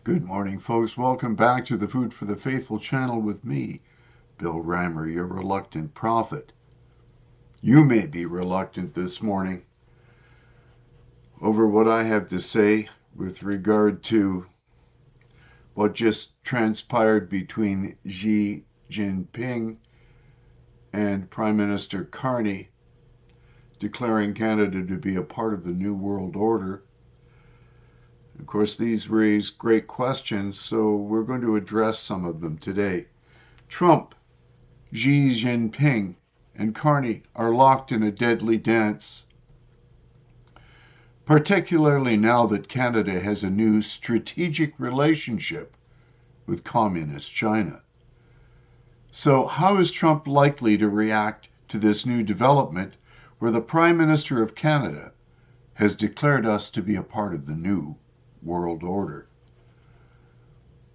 Good morning, folks. Welcome back to the Food for the Faithful channel with me, Bill Reimer, your reluctant prophet. You may be reluctant this morning over what I have to say with regard to what just transpired between Xi Jinping and Prime Minister Carney declaring Canada to be a part of the New World Order. Of course, these raise great questions, so we're going to address some of them today. Trump, Xi Jinping, and Carney are locked in a deadly dance, particularly now that Canada has a new strategic relationship with Communist China. So, how is Trump likely to react to this new development where the Prime Minister of Canada has declared us to be a part of the new world order?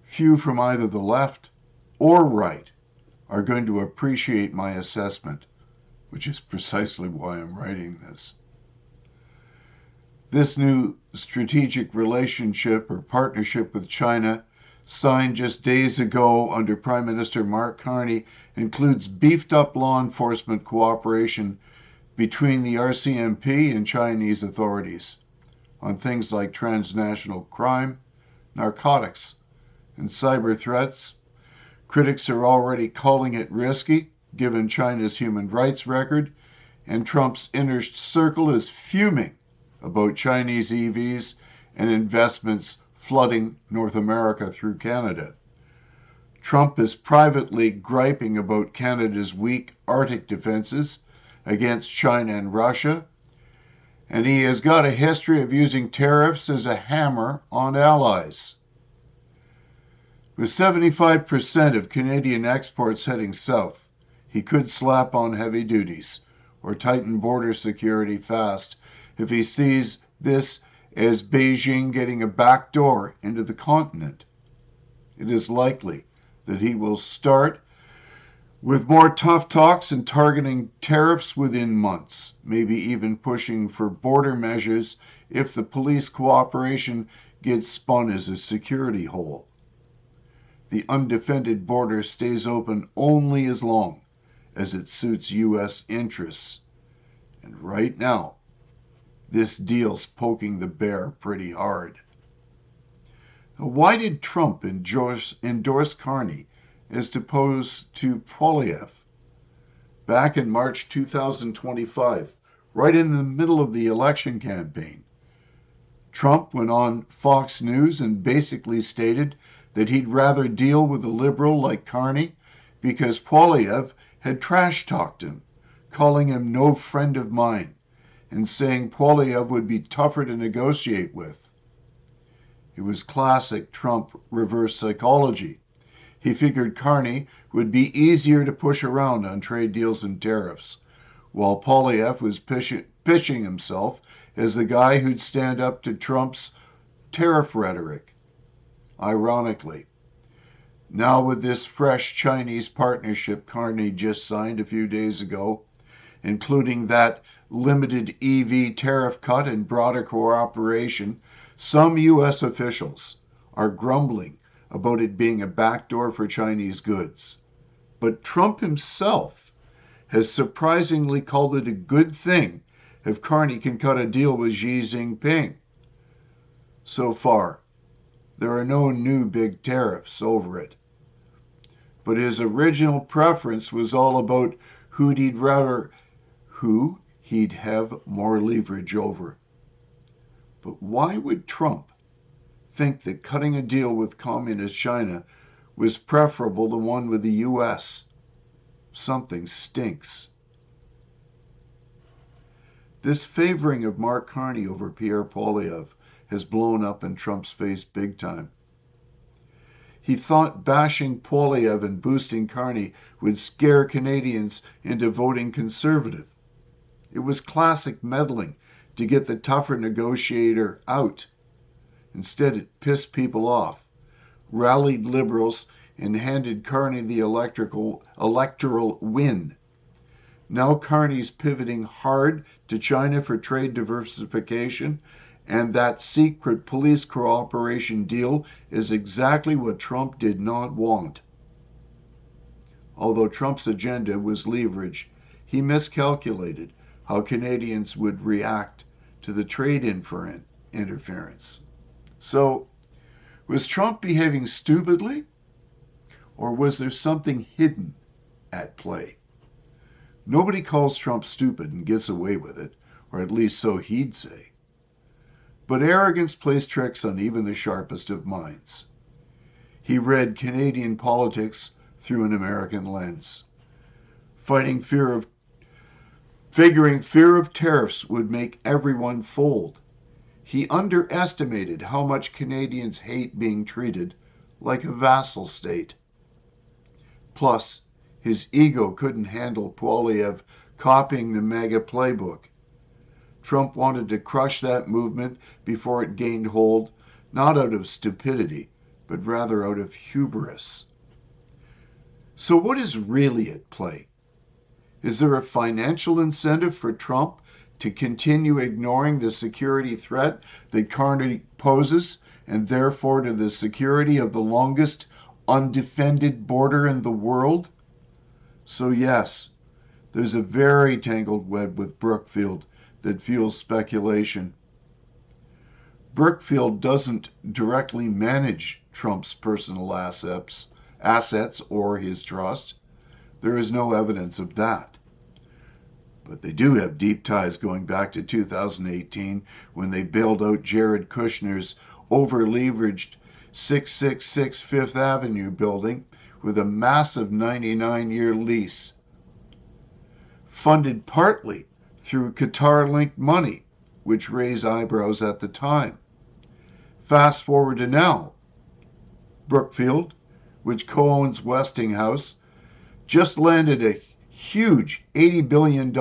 Few from either the left or right are going to appreciate my assessment, which is precisely why I'm writing this. This new strategic relationship or partnership with China, signed just days ago under Prime Minister Mark Carney, includes beefed up law enforcement cooperation between the RCMP and Chinese authorities on things like transnational crime, narcotics, and cyber threats. Critics are already calling it risky, given China's human rights record, and Trump's inner circle is fuming about Chinese EVs and investments flooding North America through Canada. Trump is privately griping about Canada's weak Arctic defenses against China and Russia, and he has got a history of using tariffs as a hammer on allies. With 75% of Canadian exports heading south, he could slap on heavy duties or tighten border security fast if he sees this as Beijing getting a back door into the continent. It is likely that he will start with more tough talks and targeting tariffs within months, maybe even pushing for border measures if the police cooperation gets spun as a security hole. The undefended border stays open only as long as it suits U.S. interests. And right now, this deal's poking the bear pretty hard. Why did Trump endorse Carney as opposed to Poilievre? Back in March 2025, right in the middle of the election campaign, Trump went on Fox News and basically stated that he'd rather deal with a liberal like Carney because Poilievre had trash-talked him, calling him no friend of mine, and saying Poilievre would be tougher to negotiate with. It was classic Trump reverse psychology. He figured Carney would be easier to push around on trade deals and tariffs, while Poilievre was pitching himself as the guy who'd stand up to Trump's tariff rhetoric. Ironically, now with this fresh Chinese partnership Carney just signed a few days ago, including that limited EV tariff cut and broader cooperation, some U.S. officials are grumbling about it being a backdoor for Chinese goods. But Trump himself has surprisingly called it a good thing if Carney can cut a deal with Xi Jinping. So far, there are no new big tariffs over it. But his original preference was all about who he'd have more leverage over. But why would Trump think that cutting a deal with Communist China was preferable to one with the U.S.? Something stinks. This favoring of Mark Carney over Pierre Poilievre has blown up in Trump's face big time. He thought bashing Poilievre and boosting Carney would scare Canadians into voting Conservative. It was classic meddling to get the tougher negotiator out. Instead, it pissed people off, rallied Liberals, and handed Carney the electoral win. Now Carney's pivoting hard to China for trade diversification And that secret police cooperation deal is exactly what Trump did not want. Although Trump's agenda was leverage, he miscalculated how Canadians would react to the trade interference. So, was Trump behaving stupidly, or was there something hidden at play? Nobody calls Trump stupid and gets away with it, or at least so he'd say. But arrogance plays tricks on even the sharpest of minds. He read Canadian politics through an American lens, figuring fear of tariffs would make everyone fold. He underestimated how much Canadians hate being treated like a vassal state. Plus, his ego couldn't handle Poilievre copying the MAGA playbook. Trump wanted to crush that movement before it gained hold, not out of stupidity, but rather out of hubris. So what is really at play? Is there a financial incentive for Trump to continue ignoring the security threat that Carney poses, and therefore to the security of the longest undefended border in the world? So yes, there's a very tangled web with Brookfield that fuels speculation. Brookfield doesn't directly manage Trump's personal assets or his trust. There is no evidence of that. But they do have deep ties going back to 2018 when they bailed out Jared Kushner's over-leveraged 666 Fifth Avenue building with a massive 99-year lease, funded partly through Qatar-linked money, which raised eyebrows at the time. Fast forward to now. Brookfield, which co-owns Westinghouse, just landed a huge $80 billion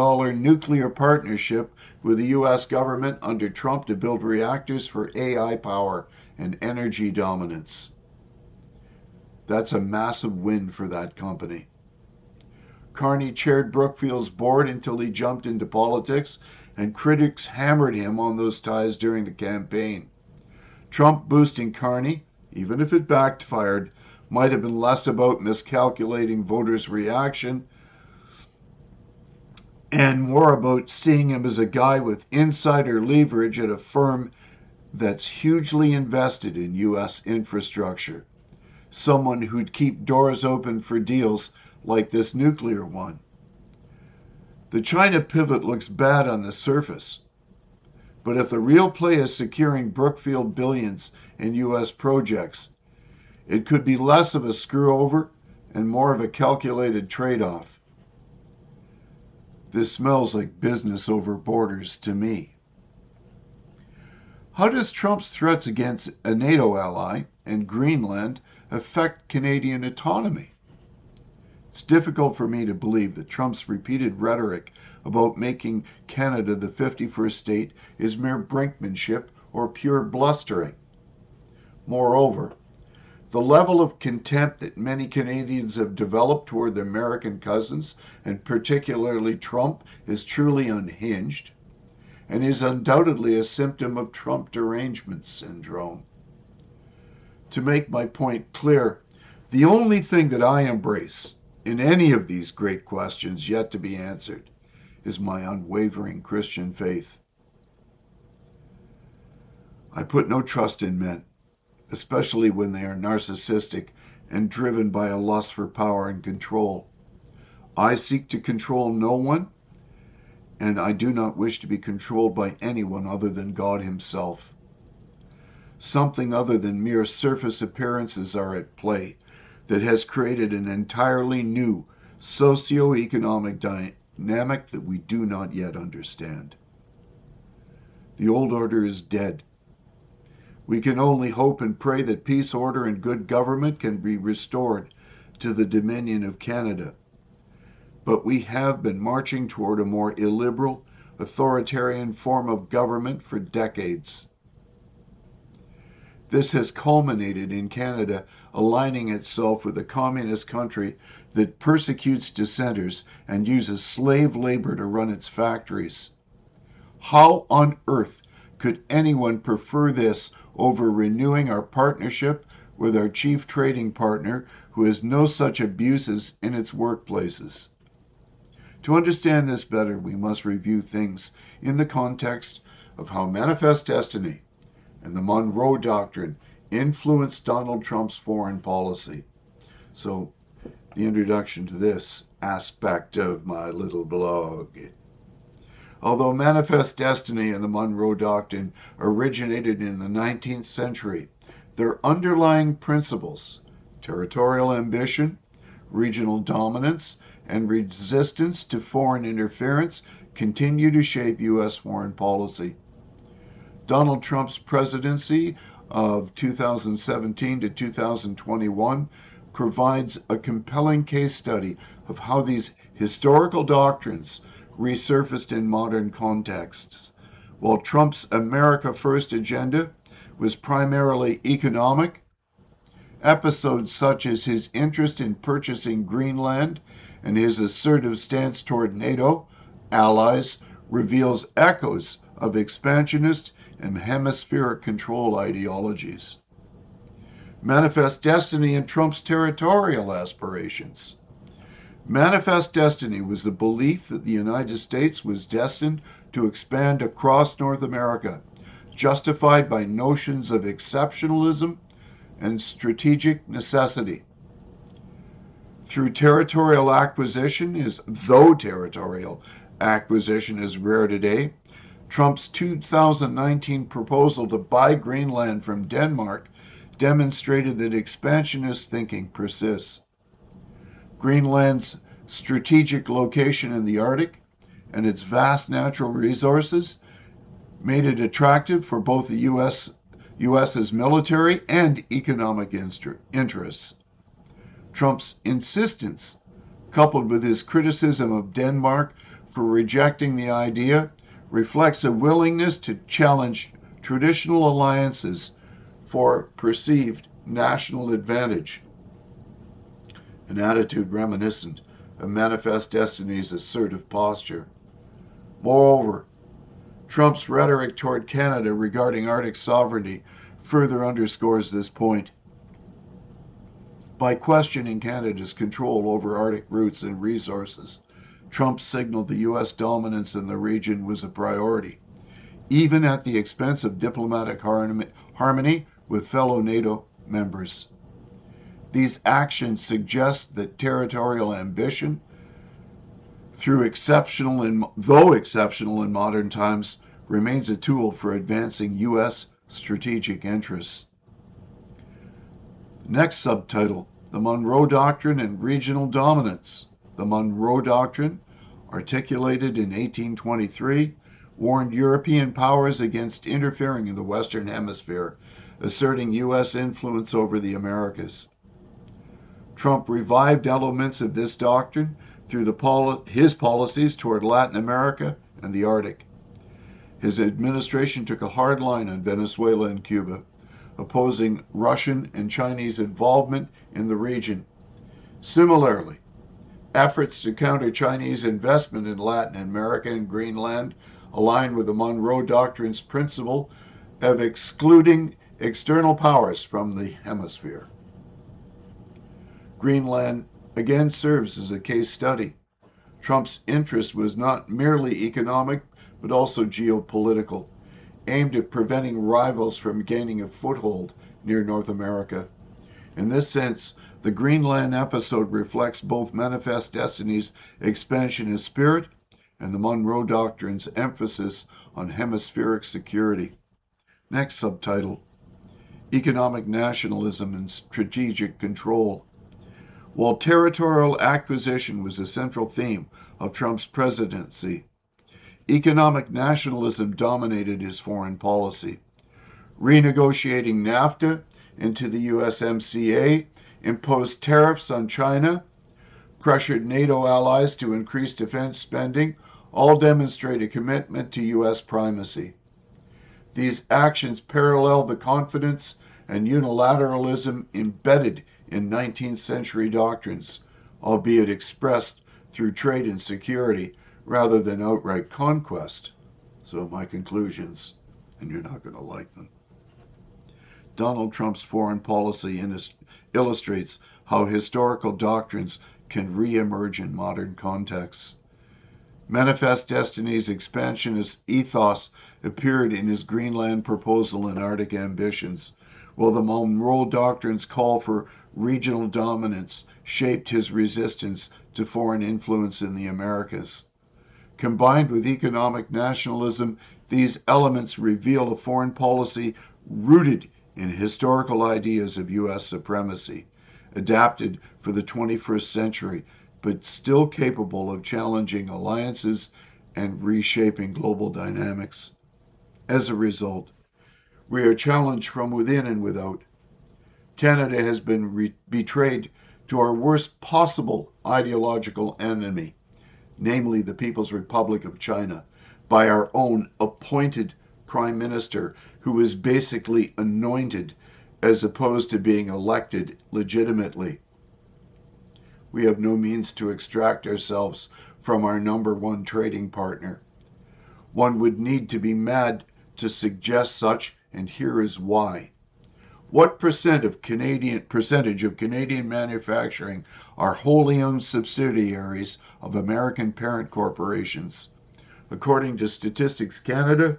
nuclear partnership with the U.S. government under Trump to build reactors for AI power and energy dominance. That's a massive win for that company. Carney chaired Brookfield's board until he jumped into politics, and critics hammered him on those ties during the campaign. Trump boosting Carney, even if it backfired, might have been less about miscalculating voters' reaction and more about seeing him as a guy with insider leverage at a firm that's hugely invested in U.S. infrastructure. Someone who'd keep doors open for deals like this nuclear one. The China pivot looks bad on the surface, but if the real play is securing Brookfield billions in U.S. projects, it could be less of a screw-over and more of a calculated trade-off. This smells like business over borders to me. How does Trump's threats against a NATO ally and Greenland affect Canadian autonomy? It's difficult for me to believe that Trump's repeated rhetoric about making Canada the 51st state is mere brinkmanship or pure blustering. Moreover, the level of contempt that many Canadians have developed toward their American cousins, and particularly Trump, is truly unhinged and is undoubtedly a symptom of Trump derangement syndrome. To make my point clear, the only thing that I embrace in any of these great questions yet to be answered is my unwavering Christian faith. I put no trust in men, especially when they are narcissistic and driven by a lust for power and control. I seek to control no one, and I do not wish to be controlled by anyone other than God himself. Something other than mere surface appearances are at play that has created an entirely new socio-economic dynamic that we do not yet understand. The old order is dead. We can only hope and pray that peace, order, and good government can be restored to the Dominion of Canada. But we have been marching toward a more illiberal, authoritarian form of government for decades. This has culminated in Canada aligning itself with a communist country that persecutes dissenters and uses slave labor to run its factories. How on earth Could anyone prefer this over renewing our partnership with our chief trading partner who has no such abuses in its workplaces? To understand this better, we must review things in the context of how Manifest Destiny and the Monroe Doctrine influenced Donald Trump's foreign policy. So, the introduction to this aspect of my little blog. Although Manifest Destiny and the Monroe Doctrine originated in the 19th century, their underlying principles, territorial ambition, regional dominance, and resistance to foreign interference, continue to shape U.S. foreign policy. Donald Trump's presidency of 2017 to 2021 provides a compelling case study of how these historical doctrines resurfaced in modern contexts. While Trump's America First agenda was primarily economic, episodes such as his interest in purchasing Greenland and his assertive stance toward NATO allies reveals echoes of expansionist and hemispheric control ideologies. Manifest Destiny and Trump's territorial aspirations. Manifest Destiny was the belief that the United States was destined to expand across North America, justified by notions of exceptionalism and strategic necessity. Through territorial acquisition, though territorial acquisition is rare today, Trump's 2019 proposal to buy Greenland from Denmark demonstrated that expansionist thinking persists. Greenland's strategic location in the Arctic and its vast natural resources made it attractive for both the U.S.'s military and economic interests. Trump's insistence, coupled with his criticism of Denmark for rejecting the idea, reflects a willingness to challenge traditional alliances for perceived national advantage, an attitude reminiscent of Manifest Destiny's assertive posture. Moreover, Trump's rhetoric toward Canada regarding Arctic sovereignty further underscores this point. By questioning Canada's control over Arctic routes and resources, Trump signaled the U.S. dominance in the region was a priority, even at the expense of diplomatic harmony with fellow NATO members. These actions suggest that territorial ambition, though exceptional in modern times, remains a tool for advancing U.S. strategic interests. Next subtitle, The Monroe Doctrine and Regional Dominance. The Monroe Doctrine, articulated in 1823, warned European powers against interfering in the Western Hemisphere, asserting U.S. influence over the Americas. Trump revived elements of this doctrine through his policies toward Latin America and the Arctic. His administration took a hard line on Venezuela and Cuba, opposing Russian and Chinese involvement in the region. Similarly, efforts to counter Chinese investment in Latin America and Greenland align with the Monroe Doctrine's principle of excluding external powers from the hemisphere. Greenland again serves as a case study. Trump's interest was not merely economic, but also geopolitical, aimed at preventing rivals from gaining a foothold near North America. In this sense, the Greenland episode reflects both Manifest Destiny's expansionist spirit and the Monroe Doctrine's emphasis on hemispheric security. Next subtitle, Economic Nationalism and Strategic Control. While territorial acquisition was a central theme of Trump's presidency, economic nationalism dominated his foreign policy. Renegotiating NAFTA into the USMCA imposed tariffs on China, pressured NATO allies to increase defense spending, all demonstrate a commitment to U.S. primacy. These actions parallel the confidence and unilateralism embedded in 19th century doctrines, albeit expressed through trade and security rather than outright conquest. So my conclusions. and you're not going to like them. Donald Trump's foreign policy illustrates how historical doctrines can re-emerge in modern contexts. Manifest Destiny's expansionist ethos appeared in his Greenland proposal and Arctic ambitions, while the Monroe Doctrine's call for regional dominance shaped his resistance to foreign influence in the Americas. Combined with economic nationalism, these elements reveal a foreign policy rooted in historical ideas of U.S. supremacy, adapted for the 21st century, but still capable of challenging alliances and reshaping global dynamics. As a result, we are challenged from within and without. Canada has been betrayed to our worst possible ideological enemy, namely the People's Republic of China, by our own appointed prime minister, who is basically anointed as opposed to being elected legitimately. We have no means to extract ourselves from our number one trading partner. One would need to be mad to suggest such, and here is why. What percentage of Canadian manufacturing are wholly owned subsidiaries of American parent corporations? According to Statistics Canada,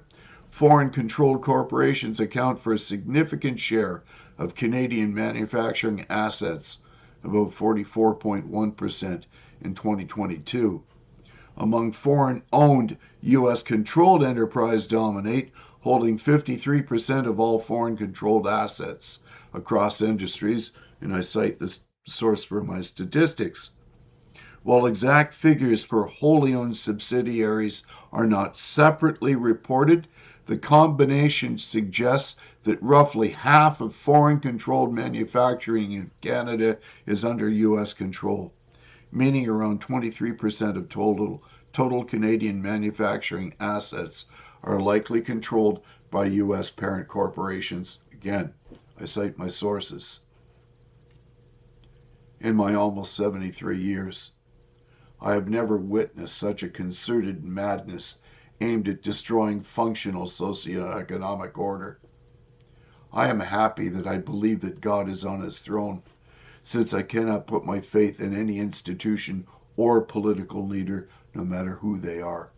foreign-controlled corporations account for a significant share of Canadian manufacturing assets, about 44.1% in 2022. Among foreign-owned, U.S.-controlled enterprise dominate, holding 53% of all foreign-controlled assets across industries, and I cite this source for my statistics. While exact figures for wholly owned subsidiaries are not separately reported, the combination suggests that roughly half of foreign-controlled manufacturing in Canada is under U.S. control, meaning around 23% of total Canadian manufacturing assets are likely controlled by U.S. parent corporations. Again, I cite my sources. In my almost 73 years, I have never witnessed such a concerted madness aimed at destroying functional socioeconomic order. I am happy that I believe that God is on his throne, since I cannot put my faith in any institution or political leader, no matter who they are.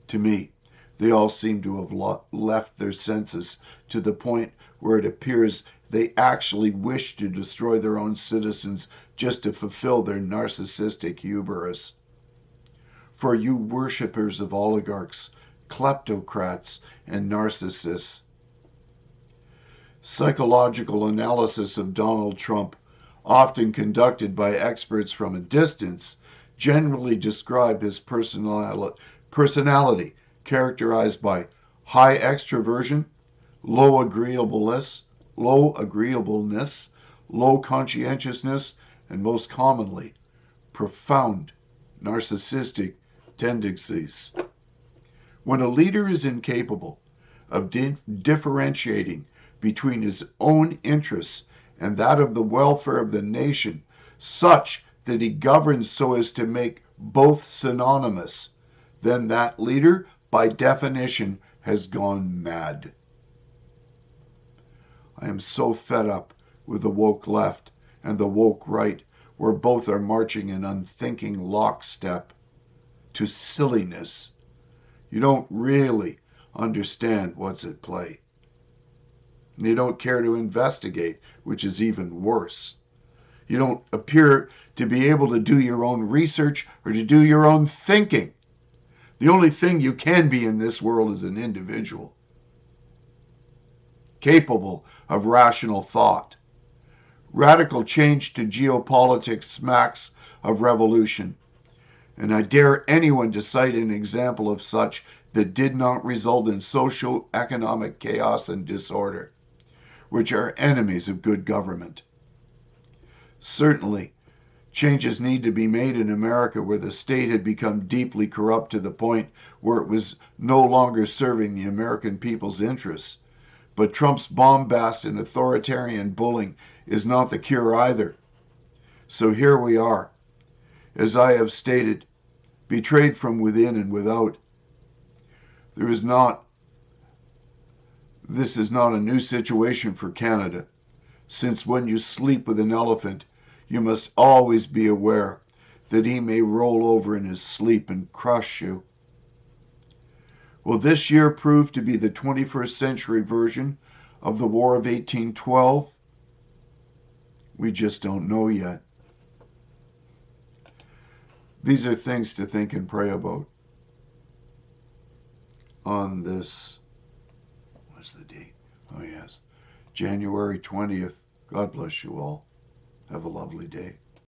To me, they all seem to have left their senses to the point where it appears they actually wish to destroy their own citizens just to fulfill their narcissistic hubris. For you worshippers of oligarchs, kleptocrats, and narcissists, psychological analysis of Donald Trump, often conducted by experts from a distance, generally describe his personality characterized by high extroversion, low agreeableness, low conscientiousness, and most commonly, profound narcissistic tendencies. When a leader is incapable of differentiating between his own interests and that of the welfare of the nation, such that he governs so as to make both synonymous, then that leader, by definition, has gone mad. I am so fed up with the woke left and the woke right, where both are marching in unthinking lockstep to silliness. You don't really understand what's at play. And you don't care to investigate, which is even worse. You don't appear to be able to do your own research or to do your own thinking. The only thing you can be in this world is an individual, capable of rational thought. Radical change to geopolitics smacks of revolution, and I dare anyone to cite an example of such that did not result in socio-economic chaos and disorder, which are enemies of good government. Certainly, changes need to be made in America, where the state had become deeply corrupt to the point where it was no longer serving the American people's interests. But Trump's bombast and authoritarian bullying is not the cure either. So here we are, as I have stated, betrayed from within and without. There is not This is not a new situation for Canada, since when you sleep with an elephant, you must always be aware that he may roll over in his sleep and crush you. Will this year prove to be the 21st century version of the War of 1812? We just don't know yet. These are things to think and pray about on this, what's the date? Oh, yes, January 20th. God bless you all. Have a lovely day.